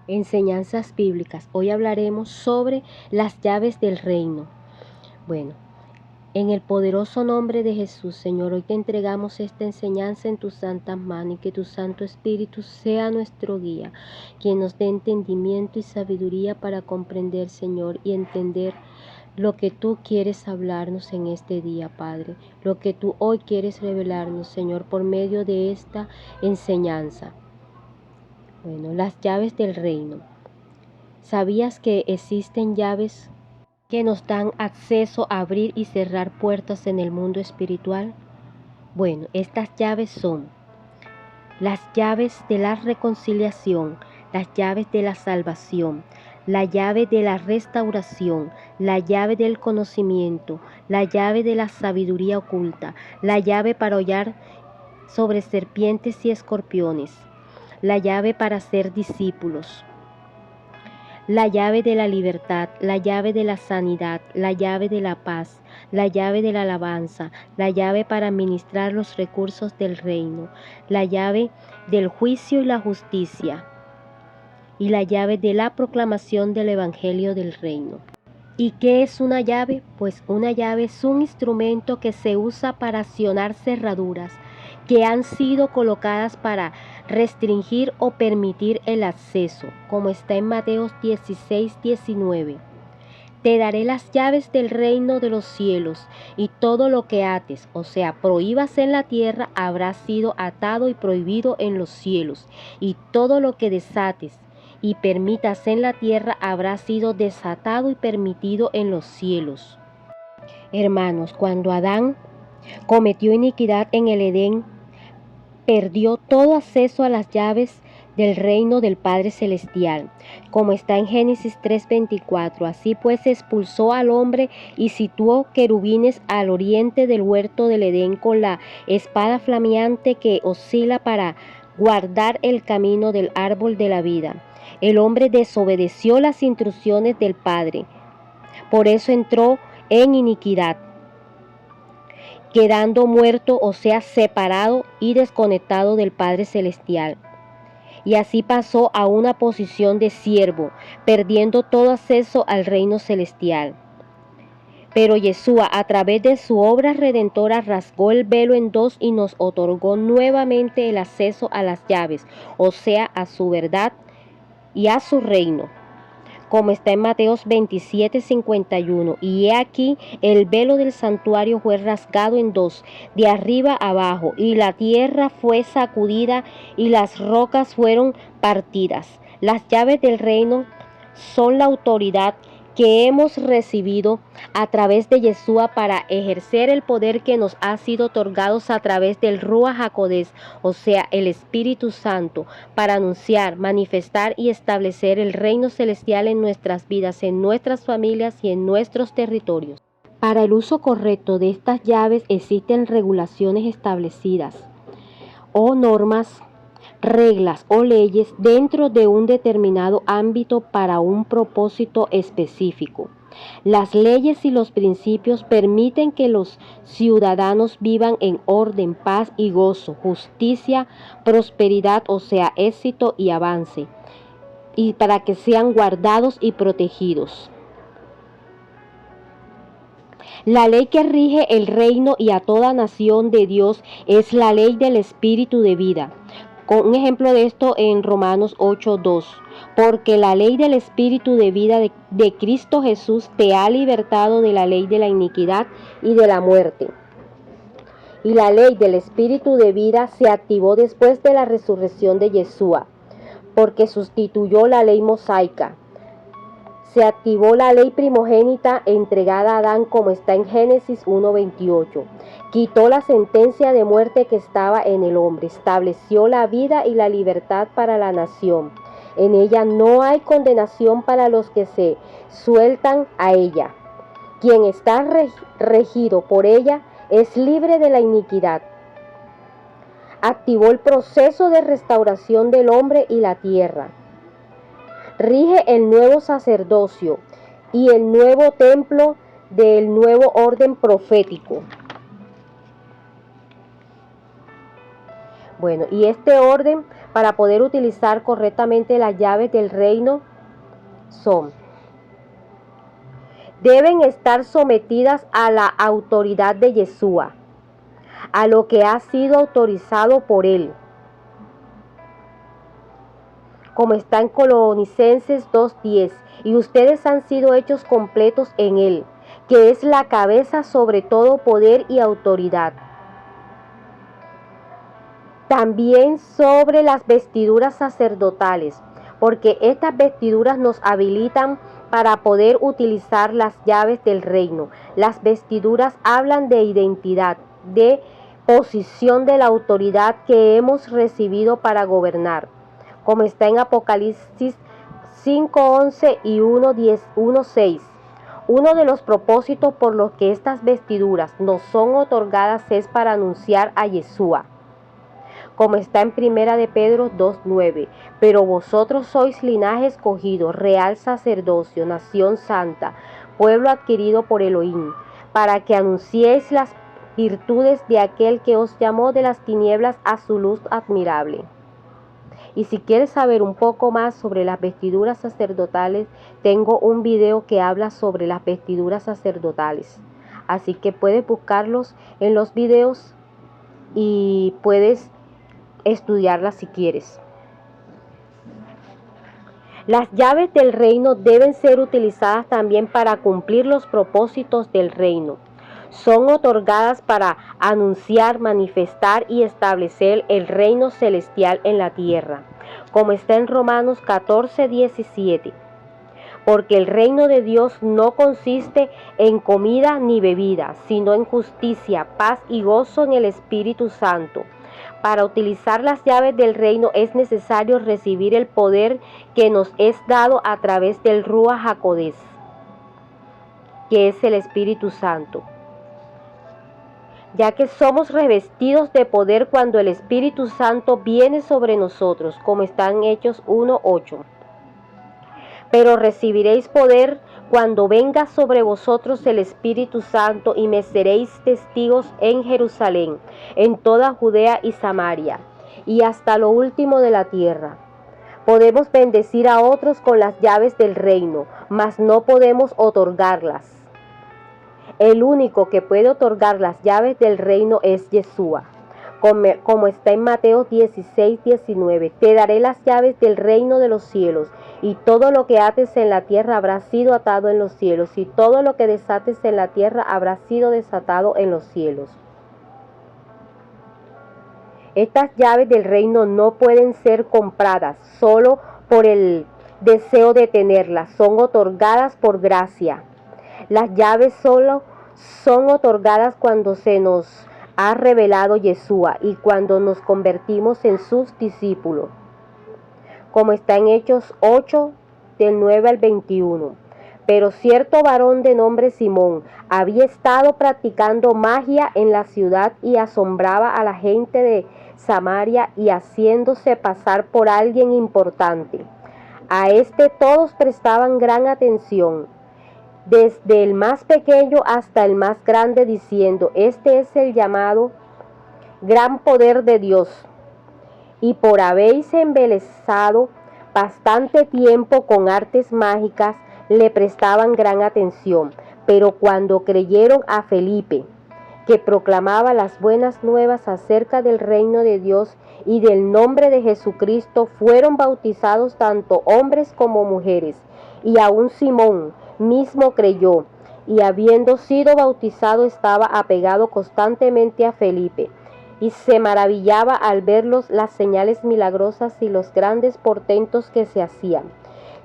Enseñanzas bíblicas. Hoy hablaremos sobre las llaves del reino. Bueno, en el poderoso nombre de Jesús, Señor, hoy te entregamos esta enseñanza en tus santas manos y que tu Santo Espíritu sea nuestro guía, quien nos dé entendimiento y sabiduría para comprender, Señor, y entender lo que tú quieres hablarnos en este día, Padre, lo que tú hoy quieres revelarnos, Señor, por medio de esta enseñanza. Bueno, las llaves del reino. ¿Sabías que existen llaves que nos dan acceso a abrir y cerrar puertas en el mundo espiritual? Bueno, estas llaves son las llaves de la reconciliación, las llaves de la salvación, la llave de la restauración, la llave del conocimiento, la llave de la sabiduría oculta, la llave para hollar sobre serpientes y escorpiones, la llave para ser discípulos, la llave de la libertad, la llave de la sanidad, la llave de la paz, la llave de la alabanza, la llave para administrar los recursos del reino, la llave del juicio y la justicia, y la llave de la proclamación del evangelio del reino. ¿Y qué es una llave? Pues una llave es un instrumento que se usa para accionar cerraduras que han sido colocadas para restringir o permitir el acceso, como está en Mateo 16:19. Te daré las llaves del reino de los cielos, y todo lo que ates, o sea, prohíbas en la tierra, habrá sido atado y prohibido en los cielos, y todo lo que desates y permitas en la tierra habrá sido desatado y permitido en los cielos. Hermanos, cuando Adán cometió iniquidad en el Edén, perdió todo acceso a las llaves del reino del Padre Celestial, como está en Génesis 3:24. Así pues expulsó al hombre y situó querubines al oriente del huerto del Edén con la espada flameante que oscila para guardar el camino del árbol de la vida. El hombre desobedeció las instrucciones del Padre, por eso entró en iniquidad, quedando muerto, o sea, separado y desconectado del Padre Celestial. Y así pasó a una posición de siervo, perdiendo todo acceso al reino celestial. Pero Yeshua, a través de su obra redentora, rasgó el velo en dos y nos otorgó nuevamente el acceso a las llaves, o sea, a su verdad y a su reino, como está en Mateos 27:51. Y he aquí, el velo del santuario fue rasgado en dos, de arriba abajo, y la tierra fue sacudida, y las rocas fueron partidas. Las llaves del reino son la autoridad que hemos recibido a través de Yeshua para ejercer el poder que nos ha sido otorgado a través del Ruach HaKodesh, o sea, el Espíritu Santo, para anunciar, manifestar y establecer el reino celestial en nuestras vidas, en nuestras familias y en nuestros territorios. Para el uso correcto de estas llaves existen regulaciones establecidas o normas, reglas o leyes dentro de un determinado ámbito para un propósito específico. Las leyes y los principios permiten que los ciudadanos vivan en orden, paz y gozo, justicia, prosperidad, o sea, éxito y avance, y para que sean guardados y protegidos. La ley que rige el reino y a toda nación de Dios es la ley del espíritu de vida. Con un ejemplo de esto en Romanos 8:2. Porque la ley del espíritu de vida de Cristo Jesús te ha libertado de la ley de la iniquidad y de la muerte. Y la ley del espíritu de vida se activó después de la resurrección de Yeshua, porque sustituyó la ley mosaica. Se activó la ley primogénita entregada a Adán, como está en Génesis 1:28. Quitó la sentencia de muerte que estaba en el hombre, estableció la vida y la libertad para la nación. En ella no hay condenación para los que se sueltan a ella. Quien está regido por ella es libre de la iniquidad. Activó el proceso de restauración del hombre y la tierra. Rige el nuevo sacerdocio y el nuevo templo del nuevo orden profético. Bueno, y este orden para poder utilizar correctamente las llaves del reino son: deben estar sometidas a la autoridad de Yeshua, a lo que ha sido autorizado por él, como está en Colosenses 2:10, y ustedes han sido hechos completos en él, que es la cabeza sobre todo poder y autoridad. También sobre las vestiduras sacerdotales, porque estas vestiduras nos habilitan para poder utilizar las llaves del reino. Las vestiduras hablan de identidad, de posición de la autoridad que hemos recibido para gobernar, como está en Apocalipsis 5:11 y 1:6. Uno de los propósitos por los que estas vestiduras nos son otorgadas es para anunciar a Yeshua, como está en Primera de Pedro 2:9. Pero vosotros sois linaje escogido, real sacerdocio, nación santa, pueblo adquirido por Elohim, para que anunciéis las virtudes de aquel que os llamó de las tinieblas a su luz admirable. Y si quieres saber un poco más sobre las vestiduras sacerdotales, tengo un video que habla sobre las vestiduras sacerdotales. Así que puedes buscarlos en los videos y puedes estudiarlas si quieres. Las llaves del reino deben ser utilizadas también para cumplir los propósitos del reino. Son otorgadas para anunciar, manifestar y establecer el reino celestial en la tierra, como está en Romanos 14:17. Porque el reino de Dios no consiste en comida ni bebida, sino en justicia, paz y gozo en el Espíritu Santo. Para utilizar las llaves del reino es necesario recibir el poder que nos es dado a través del Ruach HaKodesh, que es el Espíritu Santo, ya que somos revestidos de poder cuando el Espíritu Santo viene sobre nosotros, como está en Hechos 1:8. Pero recibiréis poder cuando venga sobre vosotros el Espíritu Santo, y me seréis testigos en Jerusalén, en toda Judea y Samaria, y hasta lo último de la tierra. Podemos bendecir a otros con las llaves del reino, mas no podemos otorgarlas. El único que puede otorgar las llaves del reino es Yeshua, como está en Mateo 16:19. Te daré las llaves del reino de los cielos, y todo lo que ates en la tierra habrá sido atado en los cielos, y todo lo que desates en la tierra habrá sido desatado en los cielos. Estas llaves del reino no pueden ser compradas solo por el deseo de tenerlas, son otorgadas por gracia. Las llaves solo son otorgadas cuando se nos ha revelado Yeshua y cuando nos convertimos en sus discípulos, como está en Hechos 8, del 9 al 21. Pero cierto varón de nombre Simón había estado practicando magia en la ciudad y asombraba a la gente de Samaria y haciéndose pasar por alguien importante. A este todos prestaban gran atención, desde el más pequeño hasta el más grande, diciendo: este es el llamado gran poder de Dios. Y por haberse embelesado bastante tiempo con artes mágicas, le prestaban gran atención. Pero cuando creyeron a Felipe, que proclamaba las buenas nuevas acerca del reino de Dios y del nombre de Jesucristo, fueron bautizados tanto hombres como mujeres. Y aún Simón mismo creyó, y habiendo sido bautizado estaba apegado constantemente a Felipe, y se maravillaba al verlos las señales milagrosas y los grandes portentos que se hacían.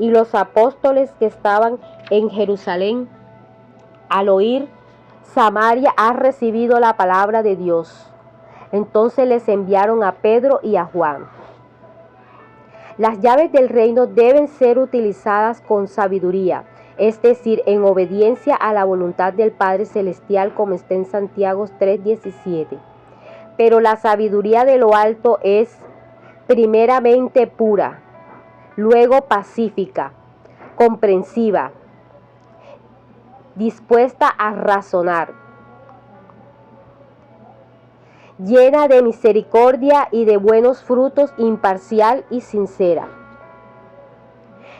Y los apóstoles que estaban en Jerusalén, al oír Samaria ha recibido la palabra de Dios, entonces les enviaron a Pedro y a Juan. Las llaves del reino deben ser utilizadas con sabiduría, es decir, en obediencia a la voluntad del Padre Celestial, como está en Santiago 3:17. Pero la sabiduría de lo alto es primeramente pura, luego pacífica, comprensiva, dispuesta a razonar, llena de misericordia y de buenos frutos, imparcial y sincera.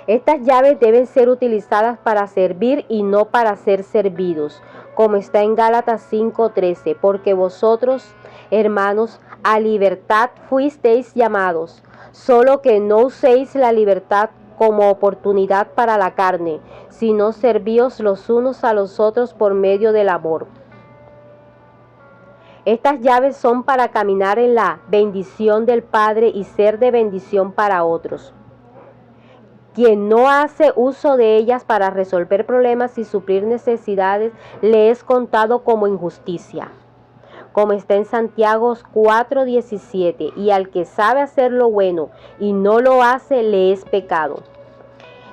Estas llaves deben ser utilizadas para servir y no para ser servidos, como está en Gálatas 5:13, porque vosotros, hermanos, a libertad fuisteis llamados, solo que no uséis la libertad como oportunidad para la carne, sino servíos los unos a los otros por medio del amor. Estas llaves son para caminar en la bendición del Padre y ser de bendición para otros. Quien no hace uso de ellas para resolver problemas y suplir necesidades, le es contado como injusticia, como está en Santiago 4:17, y al que sabe hacer lo bueno y no lo hace, le es pecado.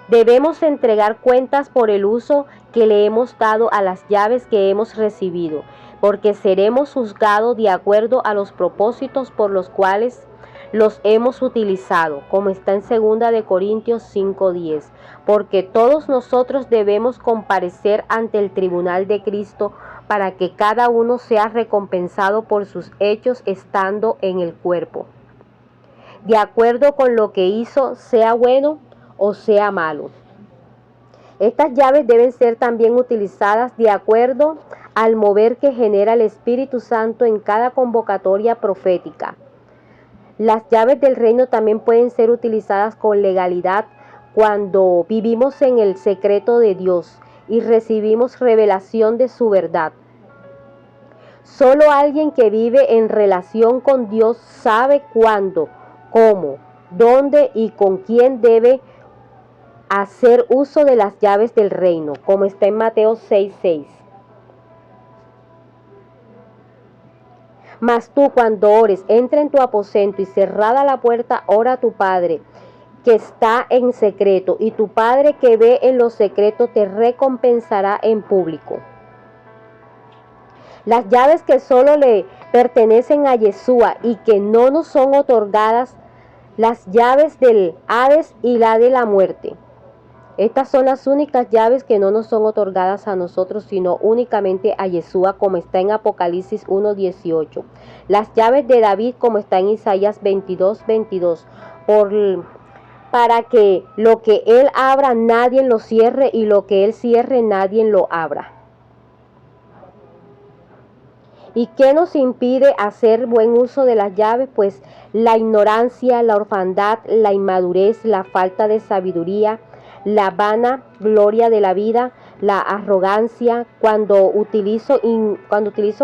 Debemos entregar cuentas por el uso que le hemos dado a las llaves que hemos recibido, porque seremos juzgados de acuerdo a los propósitos por los cuales los hemos utilizado, como está en 2 de Corintios 5:10, porque todos nosotros debemos comparecer ante el tribunal de Cristo para que cada uno sea recompensado por sus hechos estando en el cuerpo, de acuerdo con lo que hizo, sea bueno o sea malo. Estas llaves deben ser también utilizadas de acuerdo al mover que genera el Espíritu Santo en cada convocatoria profética. Las llaves del reino también pueden ser utilizadas con legalidad cuando vivimos en el secreto de Dios y recibimos revelación de su verdad. Solo alguien que vive en relación con Dios sabe cuándo, cómo, dónde y con quién debe hacer uso de las llaves del reino, como está en Mateo 6:6. Mas tú, cuando ores, entra en tu aposento y cerrada la puerta, ora a tu Padre que está en secreto, y tu Padre que ve en lo secreto te recompensará en público. Las llaves que solo le pertenecen a Yeshua y que no nos son otorgadas, las llaves del Hades y la de la muerte. Estas son las únicas llaves que no nos son otorgadas a nosotros, sino únicamente a Yeshua, como está en Apocalipsis 1:18. Las llaves de David, como está en Isaías 22:22, para que lo que él abra nadie lo cierre, y lo que él cierre nadie lo abra. ¿Y qué nos impide hacer buen uso de las llaves? Pues la ignorancia, la orfandad, la inmadurez, la falta de sabiduría, la vana gloria de la vida, la arrogancia. Cuando utilizo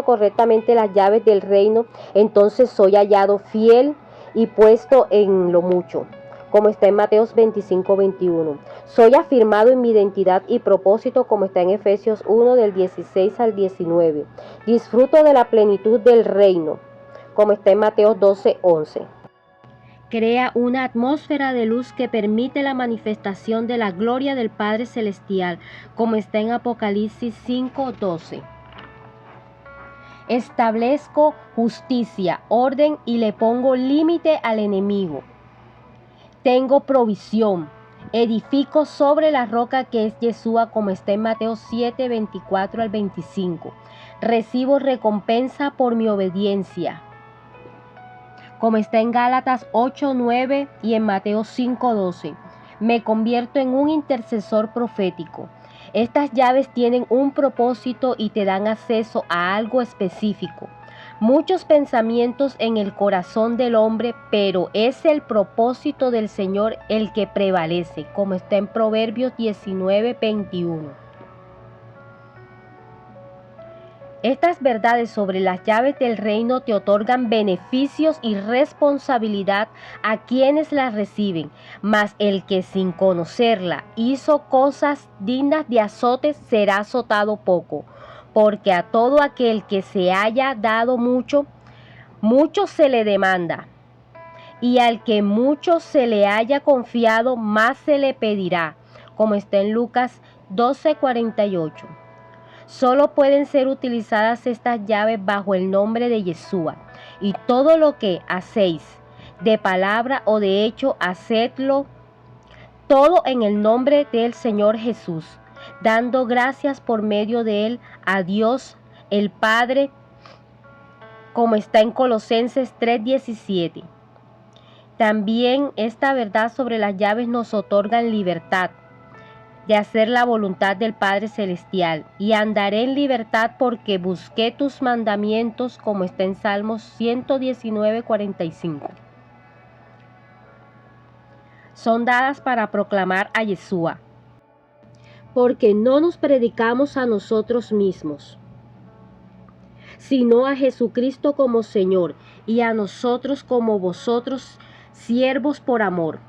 correctamente las llaves del reino, entonces soy hallado fiel y puesto en lo mucho, como está en Mateos 25:21. Soy afirmado en mi identidad y propósito, como está en Efesios 1 del 16 al 19. Disfruto de la plenitud del reino, como está en Mateos 12:11. Crea una atmósfera de luz que permite la manifestación de la gloria del Padre Celestial, como está en Apocalipsis 5:12. Establezco justicia, orden y le pongo límite al enemigo. Tengo provisión, edifico sobre la roca que es Yeshua, como está en Mateo 7:24 al 25. Recibo recompensa por mi obediencia, como está en Gálatas 8:9 y en Mateo 5:12. Me convierto en un intercesor profético. Estas llaves tienen un propósito y te dan acceso a algo específico. Muchos pensamientos en el corazón del hombre, pero es el propósito del Señor el que prevalece, como está en Proverbios 19:21. Estas verdades sobre las llaves del reino te otorgan beneficios y responsabilidad a quienes las reciben, mas el que sin conocerla hizo cosas dignas de azotes será azotado poco, porque a todo aquel que se haya dado mucho, mucho se le demanda, y al que mucho se le haya confiado, más se le pedirá, como está en Lucas 12:48. Solo pueden ser utilizadas estas llaves bajo el nombre de Yeshua, y todo lo que hacéis, de palabra o de hecho, hacedlo todo en el nombre del Señor Jesús, dando gracias por medio de él a Dios el Padre como está en Colosenses 3:17. También esta verdad sobre las llaves nos otorga libertad de hacer la voluntad del Padre Celestial, y andaré en libertad porque busqué tus mandamientos, como está en Salmos 119:45. Son dadas para proclamar a Yeshua, porque no nos predicamos a nosotros mismos, sino a Jesucristo como Señor, y a nosotros como vosotros, siervos por amor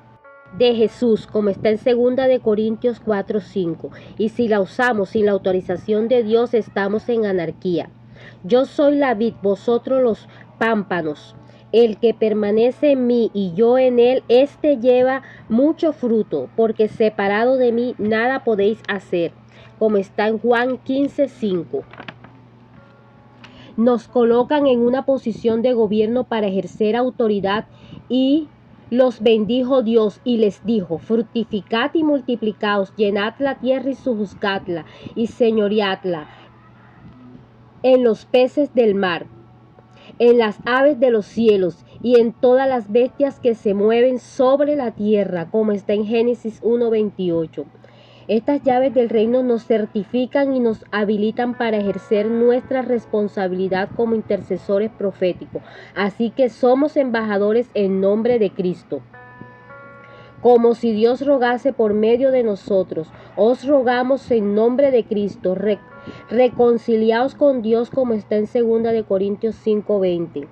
de Jesús, como está en 2 Corintios 4:5. Y si la usamos sin la autorización de Dios, estamos en anarquía. Yo soy la vid, vosotros los pámpanos. El que permanece en mí y yo en él, éste lleva mucho fruto, porque separado de mí nada podéis hacer, como está en Juan 15:5. Nos colocan en una posición de gobierno para ejercer autoridad, y los bendijo Dios y les dijo: fructificad y multiplicaos, llenad la tierra y sojuzgadla, y señoreadla en los peces del mar, en las aves de los cielos, y en todas las bestias que se mueven sobre la tierra, como está en Génesis 1:28. Estas llaves del reino nos certifican y nos habilitan para ejercer nuestra responsabilidad como intercesores proféticos. Así que somos embajadores en nombre de Cristo. Como si Dios rogase por medio de nosotros, os rogamos en nombre de Cristo, reconciliaos con Dios, como está en 2 Corintios 5:20.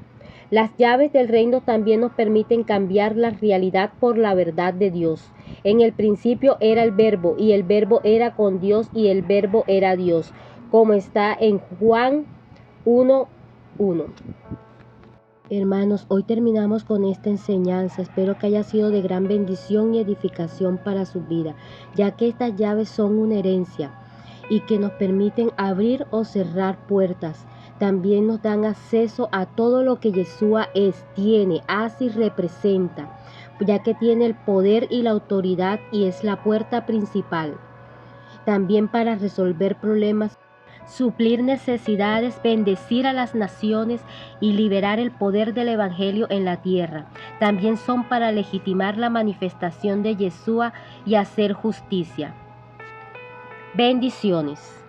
Las llaves del reino también nos permiten cambiar la realidad por la verdad de Dios. En el principio era el Verbo, y el Verbo era con Dios, y el Verbo era Dios, como está en Juan 1:1. Hermanos, hoy terminamos con esta enseñanza. Espero que haya sido de gran bendición y edificación para su vida, ya que estas llaves son una herencia y que nos permiten abrir o cerrar puertas. También nos dan acceso a todo lo que Yeshua es, tiene, hace y representa, ya que tiene el poder y la autoridad y es la puerta principal. También para resolver problemas, suplir necesidades, bendecir a las naciones y liberar el poder del Evangelio en la tierra. También son para legitimar la manifestación de Yeshua y hacer justicia. Bendiciones.